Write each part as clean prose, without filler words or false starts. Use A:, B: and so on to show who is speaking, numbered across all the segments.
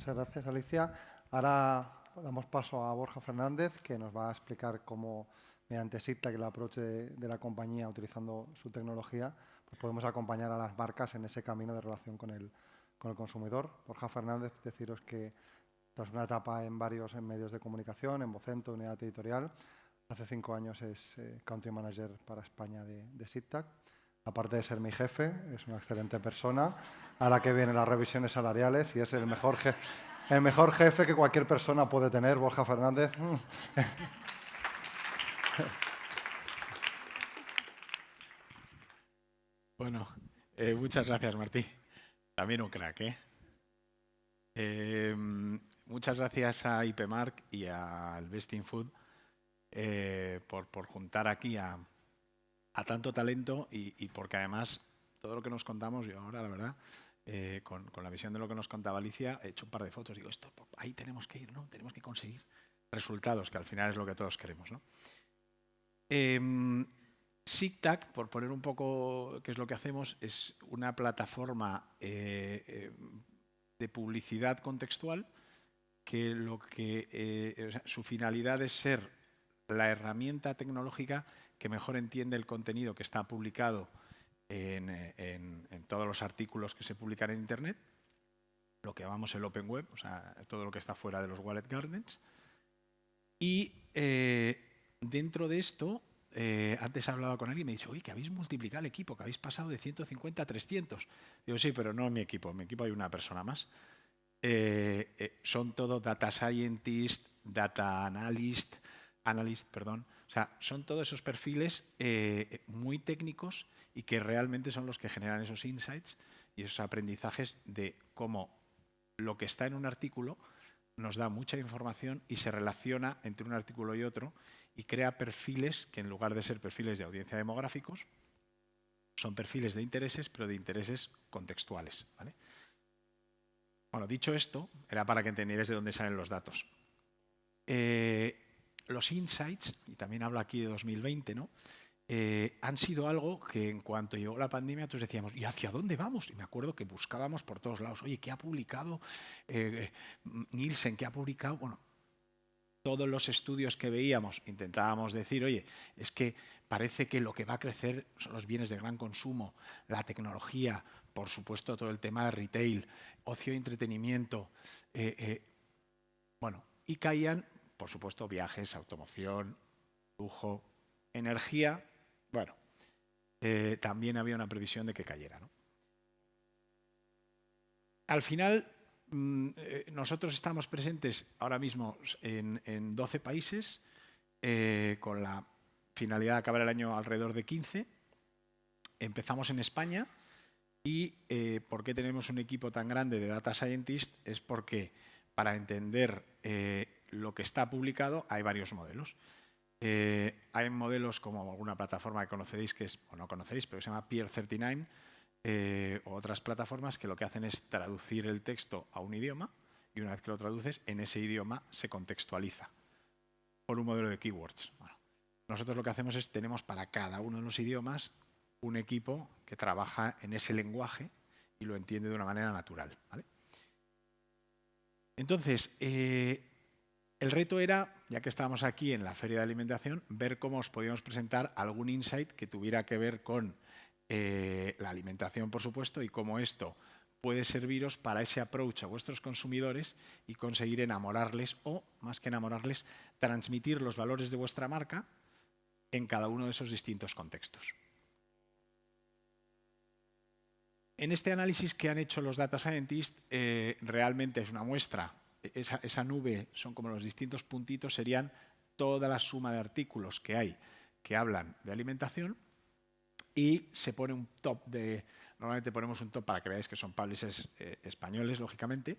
A: Muchas gracias, Alicia. Ahora damos paso a Borja Fernández, que nos va a explicar cómo, mediante SIGTAC, el approach de la compañía, utilizando su tecnología, pues podemos acompañar a las marcas en ese camino de relación con el consumidor. Borja Fernández, deciros que tras una etapa en varios medios de comunicación, en Vocento, Unidad Editorial, hace 5 años es Country Manager para España de SIGTAC. Aparte de ser mi jefe, es una excelente persona, a la que vienen las revisiones salariales y es el mejor jefe que cualquier persona puede tener, Borja Fernández.
B: Bueno, muchas gracias, Martí. También un crack, muchas gracias a IPMark y al Besting Food por juntar aquí a tanto talento y porque además todo lo que nos contamos, yo ahora la verdad, con la visión de lo que nos contaba Alicia, he hecho un par de fotos, digo, ahí tenemos que ir, ¿no? Tenemos que conseguir resultados, que al final es lo que todos queremos, ¿no? SIGTAC, por poner un poco qué es lo que hacemos, es una plataforma de publicidad contextual que su finalidad es ser la herramienta tecnológica que mejor entiende el contenido que está publicado en todos los artículos que se publican en Internet, lo que llamamos el Open Web, o sea, todo lo que está fuera de los Walled Gardens. Y dentro de esto, antes hablaba con alguien y me dice, oye, que habéis multiplicado el equipo, que habéis pasado de 150 a 300. Digo, sí, pero no en mi equipo hay una persona más. Son todo data scientist, data analyst, o sea, son todos esos perfiles muy técnicos y que realmente son los que generan esos insights y esos aprendizajes de cómo lo que está en un artículo nos da mucha información y se relaciona entre un artículo y otro y crea perfiles que en lugar de ser perfiles de audiencia demográficos, son perfiles de intereses, pero de intereses contextuales, ¿vale? Bueno, dicho esto, era para que entendierais de dónde salen los datos. Los insights, y también hablo aquí de 2020, ¿no? Han sido algo que en cuanto llegó la pandemia todos decíamos, ¿y hacia dónde vamos? Y me acuerdo que buscábamos por todos lados, oye, ¿qué ha publicado Nielsen? ¿Qué ha publicado? Bueno, todos los estudios que veíamos intentábamos decir, oye, es que parece que lo que va a crecer son los bienes de gran consumo, la tecnología, por supuesto todo el tema de retail, ocio y entretenimiento, bueno, y caían, por supuesto, viajes, automoción, lujo, energía, bueno, también había una previsión de que cayera, ¿no? Al final, nosotros estamos presentes ahora mismo en 12 países, con la finalidad de acabar el año alrededor de 15. Empezamos en España y ¿por qué tenemos un equipo tan grande de data scientists? Es porque para entender lo que está publicado hay varios modelos. Hay modelos como alguna plataforma que conoceréis, o no conoceréis, pero que se llama Peer 39, o otras plataformas que lo que hacen es traducir el texto a un idioma y una vez que lo traduces, en ese idioma se contextualiza por un modelo de keywords. Bueno, nosotros lo que hacemos es, tenemos para cada uno de los idiomas un equipo que trabaja en ese lenguaje y lo entiende de una manera natural, ¿vale? Entonces, el reto era, ya que estábamos aquí en la Feria de Alimentación, ver cómo os podíamos presentar algún insight que tuviera que ver con la alimentación, por supuesto, y cómo esto puede serviros para ese approach a vuestros consumidores y conseguir enamorarles o, más que enamorarles, transmitir los valores de vuestra marca en cada uno de esos distintos contextos. En este análisis que han hecho los data scientists, realmente es una muestra. Esa nube son como los distintos puntitos, serían toda la suma de artículos que hay que hablan de alimentación y se pone un top normalmente ponemos un top para que veáis que son publishers españoles, lógicamente,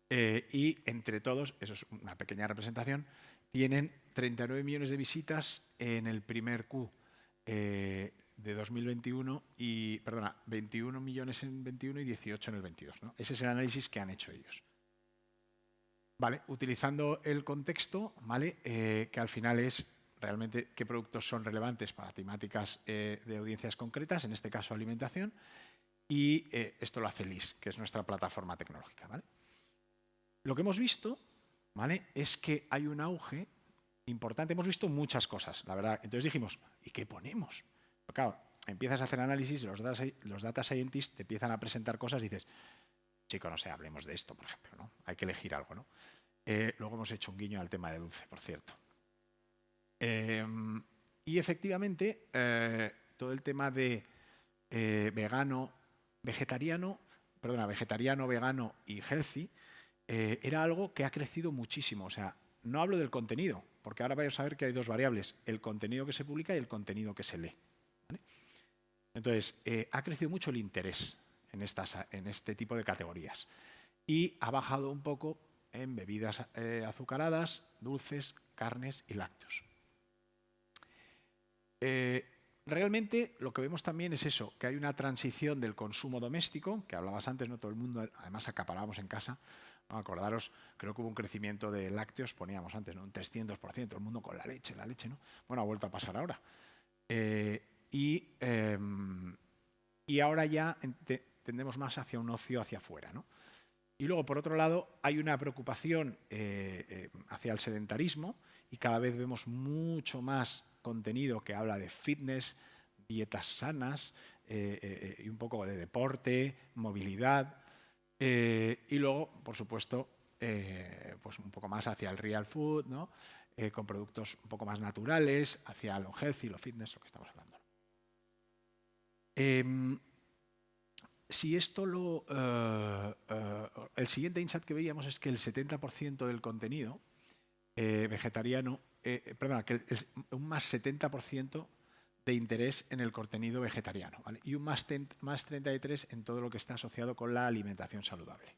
B: y entre todos, eso es una pequeña representación, tienen 39 millones de visitas en el primer Q de 2021 y, 21 millones en 21 y 18 en el 22, ¿no? Ese es el análisis que han hecho ellos. Vale, utilizando el contexto, ¿vale? Que al final es realmente qué productos son relevantes para temáticas de audiencias concretas, en este caso alimentación, y esto lo hace LIS, que es nuestra plataforma tecnológica, ¿vale? Lo que hemos visto, ¿vale?, es que hay un auge importante. Hemos visto muchas cosas, la verdad. Entonces dijimos, ¿y qué ponemos? Pero claro, empiezas a hacer análisis y los data scientists te empiezan a presentar cosas y dices, chico, no sé, hablemos de esto, por ejemplo, ¿no? Hay que elegir algo, ¿no? Luego hemos hecho un guiño al tema de dulce, por cierto. Y efectivamente, todo el tema de vegetariano, vegano y healthy era algo que ha crecido muchísimo. O sea, no hablo del contenido, porque ahora vais a ver que hay dos variables, el contenido que se publica y el contenido que se lee, ¿vale? Entonces, ha crecido mucho el interés en este tipo de categorías y ha bajado un poco en bebidas azucaradas, dulces, carnes y lácteos. Realmente lo que vemos también es eso, que hay una transición del consumo doméstico, que hablabas antes, no todo el mundo, además acaparábamos en casa, ¿no? Acordaros, creo que hubo un crecimiento de lácteos, poníamos antes, ¿no?, un 300%, el mundo con la leche, ¿no? Bueno, ha vuelto a pasar ahora. Y ahora ya tendemos más hacia un ocio hacia afuera, ¿no? Y luego, por otro lado, hay una preocupación hacia el sedentarismo y cada vez vemos mucho más contenido que habla de fitness, dietas sanas y un poco de deporte, movilidad. Y luego, por supuesto, pues un poco más hacia el real food, ¿no? Con productos un poco más naturales, hacia lo healthy, lo fitness, lo que estamos hablando. Si esto el siguiente insight que veíamos es que el 70% del contenido vegetariano, un más 70% de interés en el contenido vegetariano, ¿vale?, y un más 33% en todo lo que está asociado con la alimentación saludable.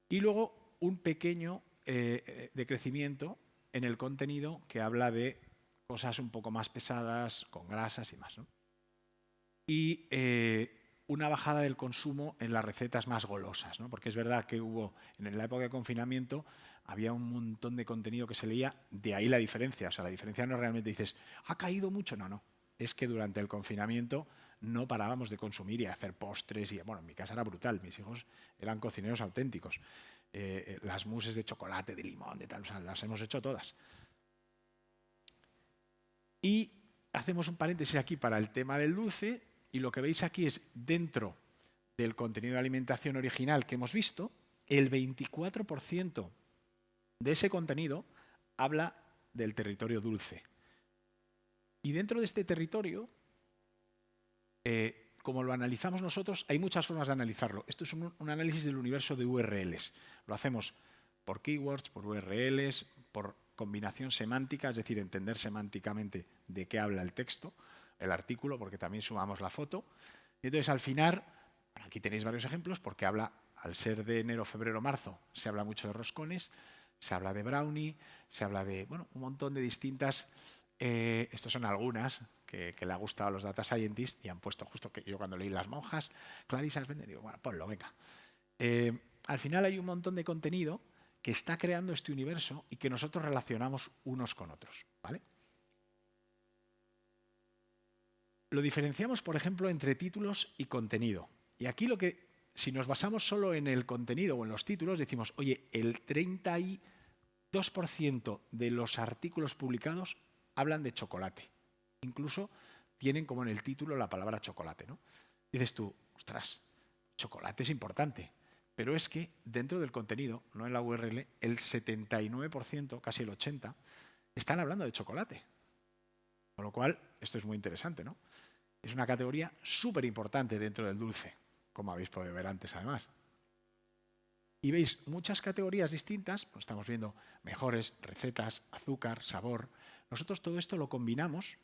B: Y luego un pequeño decrecimiento en el contenido que habla de cosas un poco más pesadas, con grasas y más, ¿no? Y una bajada del consumo en las recetas más golosas, ¿no? Porque es verdad que en la época de confinamiento, había un montón de contenido que se leía, de ahí la diferencia. O sea, la diferencia no realmente dices, ¿ha caído mucho? No. Es que durante el confinamiento no parábamos de consumir y hacer postres. Bueno, en mi casa era brutal, mis hijos eran cocineros auténticos. Las mousses de chocolate, de limón, de tal, o sea, las hemos hecho todas. Y hacemos un paréntesis aquí para el tema del dulce, y lo que veis aquí es, dentro del contenido de alimentación original que hemos visto, el 24% de ese contenido habla del territorio dulce. Y dentro de este territorio, como lo analizamos nosotros, hay muchas formas de analizarlo. Esto es un análisis del universo de URLs. Lo hacemos por keywords, por URLs, por combinación semántica, es decir, entender semánticamente de qué habla el texto, el artículo, porque también sumamos la foto. Y entonces, al final, aquí tenéis varios ejemplos, porque al ser de enero, febrero, marzo, se habla mucho de roscones, se habla de brownie, se habla de un montón de distintas. Estos son algunas que le ha gustado a los data scientists y han puesto, justo que yo cuando leí las monjas, clarisas venden, digo, bueno, ponlo, venga. Al final hay un montón de contenido que está creando este universo y que nosotros relacionamos unos con otros, ¿vale? Lo diferenciamos, por ejemplo, entre títulos y contenido. Y aquí si nos basamos solo en el contenido o en los títulos, decimos, oye, el 32% de los artículos publicados hablan de chocolate. Incluso tienen como en el título la palabra chocolate, ¿no? Dices tú, ostras, chocolate es importante. Pero es que dentro del contenido, no en la URL, el 79%, casi el 80%, están hablando de chocolate. Con lo cual, esto es muy interesante, ¿no? Es una categoría súper importante dentro del dulce, como habéis podido ver antes, además. Y veis muchas categorías distintas, pues estamos viendo mejores, recetas, azúcar, sabor. Nosotros todo esto lo combinamos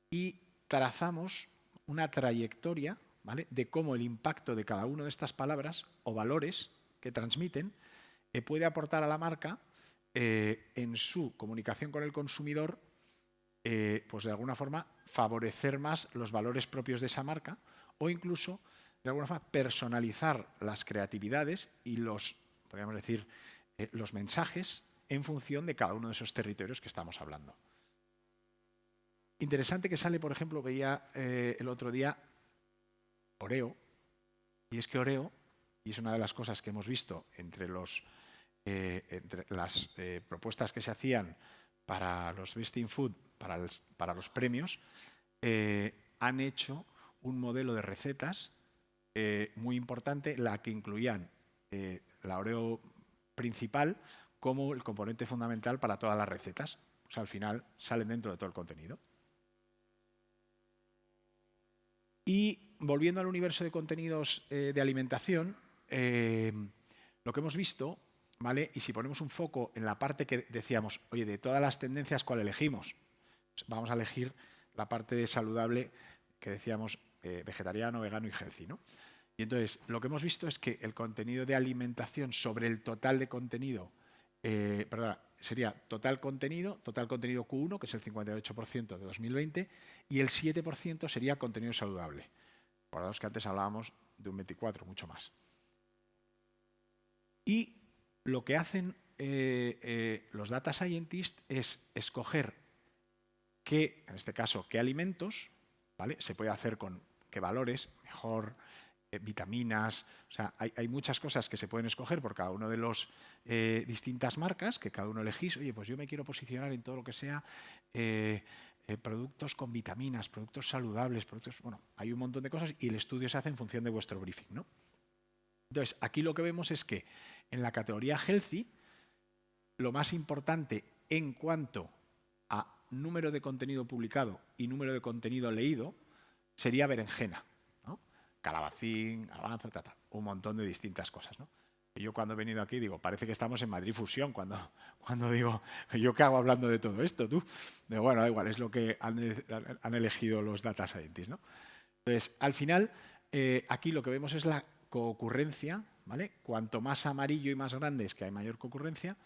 B: y trazamos una trayectoria, ¿vale?, de cómo el impacto de cada una de estas palabras o valores que transmiten puede aportar a la marca en su comunicación con el consumidor, pues de alguna forma favorecer más los valores propios de esa marca o incluso de alguna forma personalizar las creatividades y podríamos decir, los mensajes en función de cada uno de esos territorios que estamos hablando. Interesante que sale, por ejemplo, veía el otro día Oreo, y es que Oreo, y es una de las cosas que hemos visto entre los entre las propuestas que se hacían para los Best in Food, para los premios, han hecho un modelo de recetas muy importante, la que incluían la Oreo principal como el componente fundamental para todas las recetas. O sea, al final salen dentro de todo el contenido. Y volviendo al universo de contenidos de alimentación, lo que hemos visto, ¿vale? Y si ponemos un foco en la parte que decíamos, oye, de todas las tendencias, ¿cuál elegimos? Pues vamos a elegir la parte de saludable que decíamos vegetariano, vegano y healthy, ¿no? Y entonces lo que hemos visto es que el contenido de alimentación sobre el total de contenido, sería total contenido Q1, que es el 58% de 2020, y el 7% sería contenido saludable. Acordaos que antes hablábamos de un 24%, mucho más. Y lo que hacen los data scientists es escoger qué, en este caso, qué alimentos, ¿vale? Se puede hacer con qué valores, mejor, vitaminas, o sea, hay muchas cosas que se pueden escoger por cada uno de los distintas marcas que cada uno elegís. Oye, pues yo me quiero posicionar en todo lo que sea productos con vitaminas, productos saludables, bueno, hay un montón de cosas y el estudio se hace en función de vuestro briefing, ¿no? Entonces, aquí lo que vemos es que en la categoría healthy, lo más importante en cuanto a número de contenido publicado y número de contenido leído sería berenjena, ¿no? Calabacín, garbanzo, un montón de distintas cosas, ¿no? Yo cuando he venido aquí digo, parece que estamos en Madrid Fusión, cuando digo, ¿yo qué hago hablando de todo esto, tú? Digo, bueno, da igual, es lo que han elegido los data scientists, ¿no? Entonces, al final, aquí lo que vemos es la coocurrencia, ¿vale? Cuanto más amarillo y más grande es que hay mayor coocurrencia,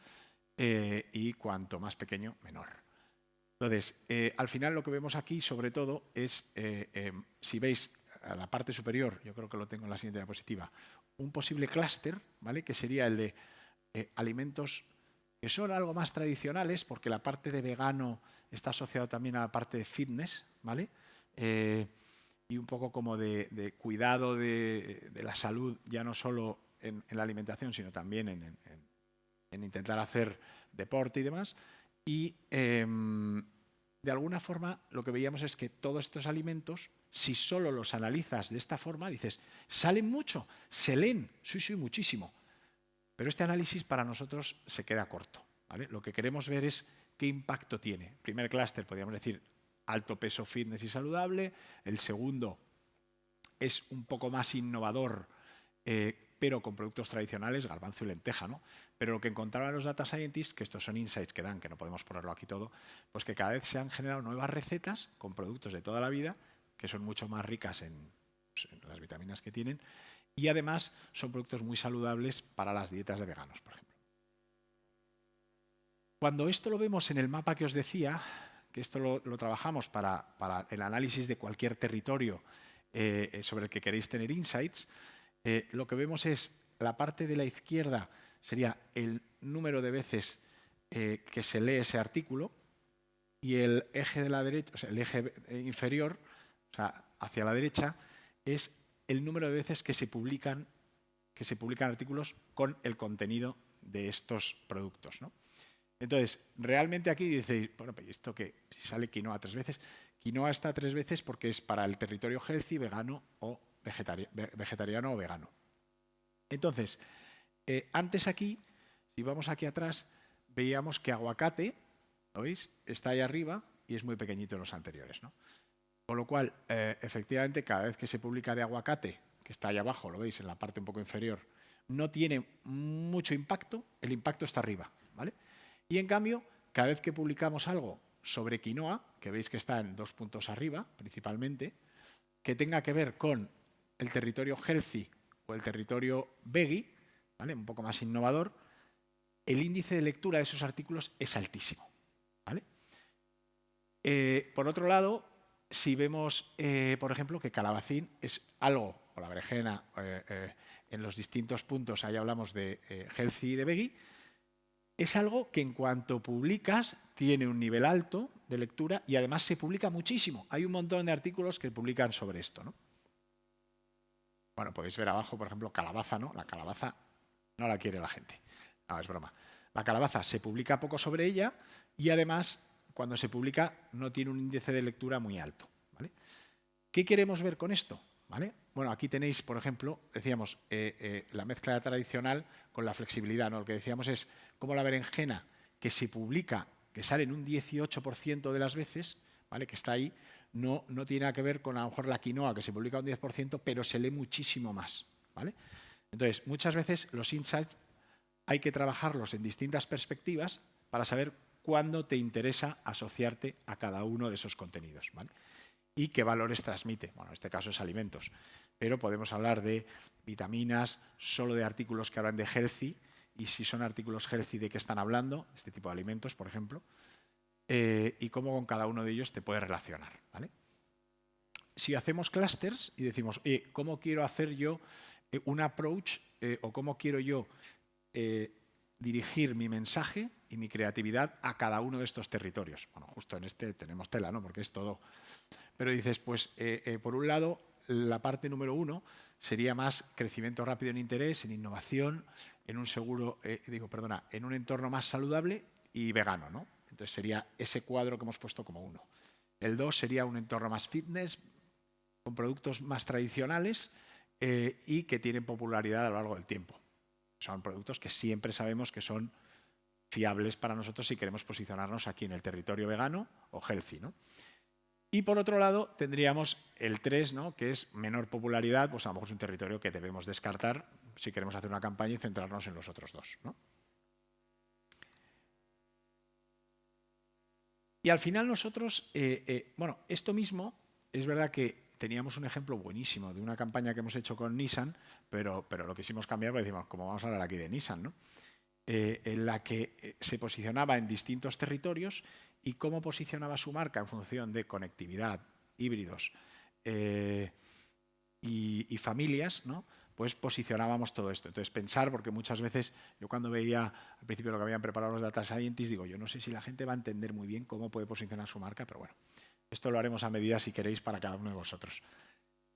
B: y cuanto más pequeño, menor. Entonces, al final lo que vemos aquí, sobre todo, es, si veis a la parte superior, yo creo que lo tengo en la siguiente diapositiva, un posible clúster, ¿vale? Que sería el de alimentos que son algo más tradicionales, porque la parte de vegano está asociado también a la parte de fitness, ¿vale? Y un poco como de cuidado de la salud, ya no solo en la alimentación, sino también en intentar hacer deporte y demás. Y de alguna forma lo que veíamos es que todos estos alimentos, si solo los analizas de esta forma, dices, ¿salen mucho? ¿Se leen? Sí, muchísimo. Pero este análisis para nosotros se queda corto, ¿vale? Lo que queremos ver es qué impacto tiene. El primer clúster, podríamos decir, alto peso, fitness y saludable. El segundo es un poco más innovador, pero con productos tradicionales, garbanzo y lenteja, ¿no? Pero lo que encontraron los data scientists, que estos son insights que dan, que no podemos ponerlo aquí todo, pues que cada vez se han generado nuevas recetas con productos de toda la vida, que son mucho más ricas en las vitaminas que tienen, y además son productos muy saludables para las dietas de veganos, por ejemplo. Cuando esto lo vemos en el mapa que os decía, que esto lo trabajamos para el análisis de cualquier territorio sobre el que queréis tener insights, lo que vemos es la parte de la izquierda sería el número de veces que se lee ese artículo y el eje de la derecha, o sea, el eje inferior, o sea, hacia la derecha, es el número de veces que se publican artículos con el contenido de estos productos, ¿no? Entonces, realmente aquí dices, bueno, pues esto que si sale quinoa 3 veces, quinoa está 3 veces porque es para el territorio healthy, vegano o vegetariano o vegano. Entonces, antes aquí, si vamos aquí atrás, veíamos que aguacate, ¿lo veis? Está ahí arriba y es muy pequeñito en los anteriores, ¿no? Con lo cual, efectivamente, cada vez que se publica de aguacate, que está ahí abajo, lo veis, en la parte un poco inferior, no tiene mucho impacto, el impacto está arriba, ¿vale? Y en cambio, cada vez que publicamos algo sobre quinoa, que veis que está en 2 puntos arriba, principalmente, que tenga que ver con el territorio healthy o el territorio veggie, ¿vale? Un poco más innovador, el índice de lectura de esos artículos es altísimo, ¿vale? Por otro lado, si vemos, por ejemplo, que calabacín es algo, o la berenjena, en los distintos puntos, ahí hablamos de healthy y de veggie, es algo que en cuanto publicas tiene un nivel alto de lectura y además se publica muchísimo. Hay un montón de artículos que publican sobre esto, ¿no? Bueno, podéis ver abajo, por ejemplo, calabaza, ¿no? La calabaza no la quiere la gente. No, es broma. La calabaza se publica poco sobre ella y además, cuando se publica, no tiene un índice de lectura muy alto, ¿vale? ¿Qué queremos ver con esto? ¿Vale? Bueno, aquí tenéis, por ejemplo, decíamos, la mezcla tradicional con la flexibilidad, ¿no? Lo que decíamos es cómo la berenjena, que se publica, que sale en un 18% de las veces, ¿vale? Que está ahí, no tiene nada que ver con a lo mejor la quinoa, que se publica un 10%, pero se lee muchísimo más, ¿vale? Entonces, muchas veces los insights hay que trabajarlos en distintas perspectivas para saber cuándo te interesa asociarte a cada uno de esos contenidos, ¿vale? Y qué valores transmite. Bueno, en este caso es alimentos, pero podemos hablar de vitaminas, solo de artículos que hablan de healthy, y si son artículos healthy, ¿de qué están hablando? Este tipo de alimentos, por ejemplo, y cómo con cada uno de ellos te puedes relacionar, ¿vale? Si hacemos clusters y decimos, ¿cómo quiero hacer yo un approach o cómo quiero yo dirigir mi mensaje y mi creatividad a cada uno de estos territorios? Bueno, justo en este tenemos tela, ¿no? Porque es todo. Pero dices, pues, por un lado, la parte número 1 sería más crecimiento rápido en interés, en innovación, en un en un entorno más saludable y vegano, ¿no? Entonces sería ese cuadro que hemos puesto como 1. El 2 sería un entorno más fitness, con productos más tradicionales y que tienen popularidad a lo largo del tiempo. Son productos que siempre sabemos que son fiables para nosotros si queremos posicionarnos aquí en el territorio vegano o healthy, ¿no? Y por otro lado tendríamos el 3, ¿no? Que es menor popularidad, pues a lo mejor es un territorio que debemos descartar si queremos hacer una campaña y centrarnos en los otros 2, ¿no? Y al final nosotros, bueno, esto mismo es verdad que teníamos un ejemplo buenísimo de una campaña que hemos hecho con Nissan, pero lo quisimos cambiar porque decimos, como vamos a hablar aquí de Nissan, ¿no? En la que se posicionaba en distintos territorios y cómo posicionaba su marca en función de conectividad, híbridos y familias, ¿no? Pues posicionábamos todo esto. Entonces, pensar, porque muchas veces yo cuando veía al principio lo que habían preparado los data scientists, digo, yo no sé si la gente va a entender muy bien cómo puede posicionar su marca, pero bueno, esto lo haremos a medida, si queréis, para cada uno de vosotros.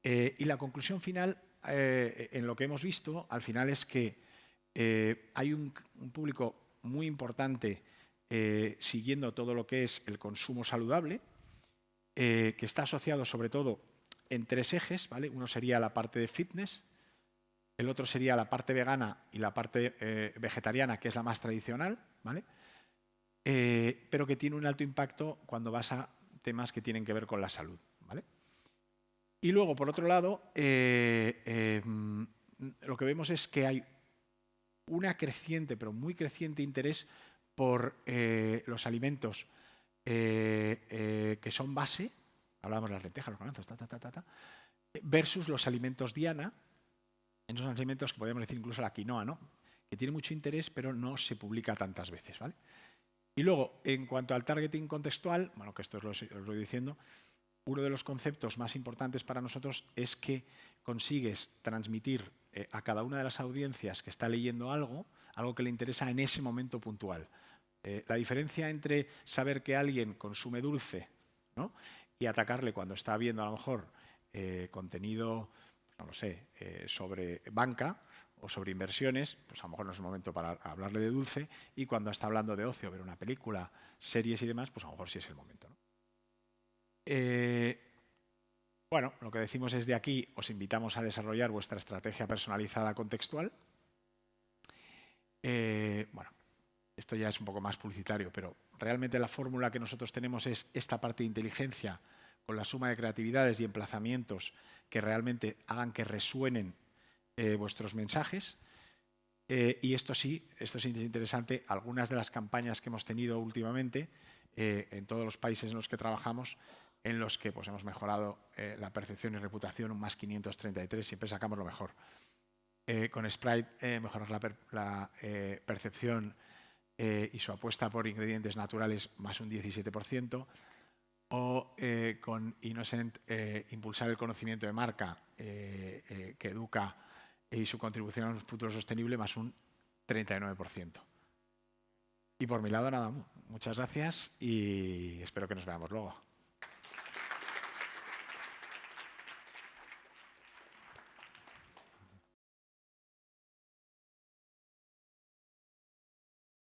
B: Y la conclusión final, en lo que hemos visto, al final es que hay un público muy importante siguiendo todo lo que es el consumo saludable, que está asociado sobre todo en 3 ejes, ¿vale? Uno sería la parte de fitness, el otro sería la parte vegana y la parte vegetariana, que es la más tradicional, ¿vale? Pero que tiene un alto impacto cuando vas a temas que tienen que ver con la salud, ¿vale? Y luego, por otro lado, lo que vemos es que hay una creciente, pero muy creciente interés por los alimentos que son base, hablamos de las lentejas, los garbanzos, versus los alimentos diana, en esos alimentos que podríamos decir incluso la quinoa, ¿no? Que tiene mucho interés, pero no se publica tantas veces, ¿vale? Y luego, en cuanto al targeting contextual, bueno, que esto os lo voy diciendo, uno de los conceptos más importantes para nosotros es que consigues transmitir a cada una de las audiencias que está leyendo algo que le interesa en ese momento puntual. La diferencia entre saber que alguien consume dulce, ¿no? Y atacarle cuando está viendo a lo mejor contenido, no lo sé, sobre banca o sobre inversiones, pues a lo mejor no es el momento para hablarle de dulce, y cuando está hablando de ocio, ver una película, series y demás, pues a lo mejor sí es el momento, ¿no? Bueno, lo que decimos es de aquí os invitamos a desarrollar vuestra estrategia personalizada contextual. Bueno, esto ya es un poco más publicitario, pero realmente la fórmula que nosotros tenemos es esta parte de inteligencia con la suma de creatividades y emplazamientos que realmente hagan que resuenen vuestros mensajes. Y esto sí, esto es interesante, algunas de las campañas que hemos tenido últimamente en todos los países en los que trabajamos, en los que pues, hemos mejorado la percepción y reputación, un más 533, siempre sacamos lo mejor. Con Sprite mejorar la percepción y su apuesta por ingredientes naturales más un 17%, o con Innocent impulsar el conocimiento de marca que educa y su contribución a un futuro sostenible más un 39%. Y por mi lado nada, muchas gracias y espero que nos veamos luego.